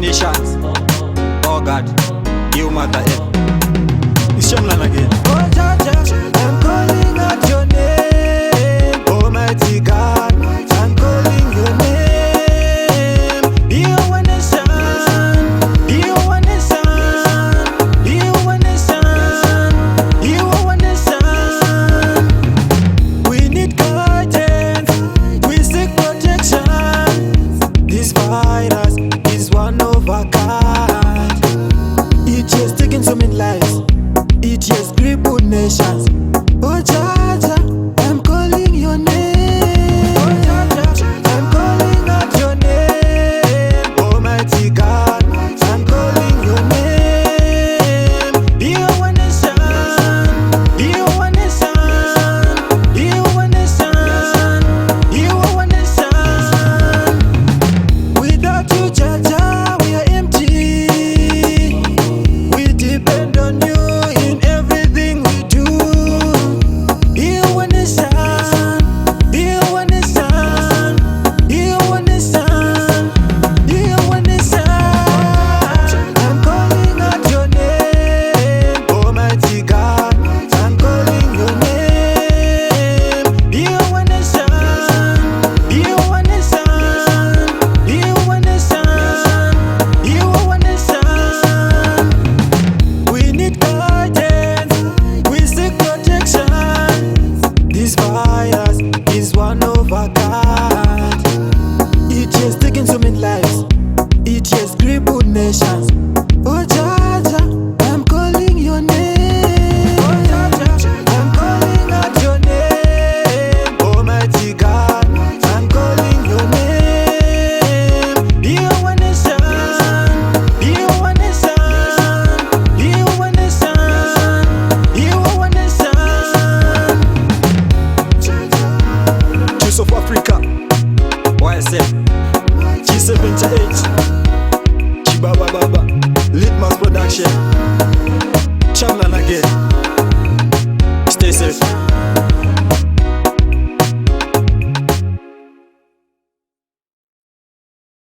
nations. Oh God, you matter it. It's Shumlan again. Oh Jaja, I'm calling out your name. Almighty God, I'm calling your name. Be our nation, be our nation, be our nation, be our nation. We need guidance, we seek protection. This virus is one of a kind. It has taken so many lives. It has crippled nations.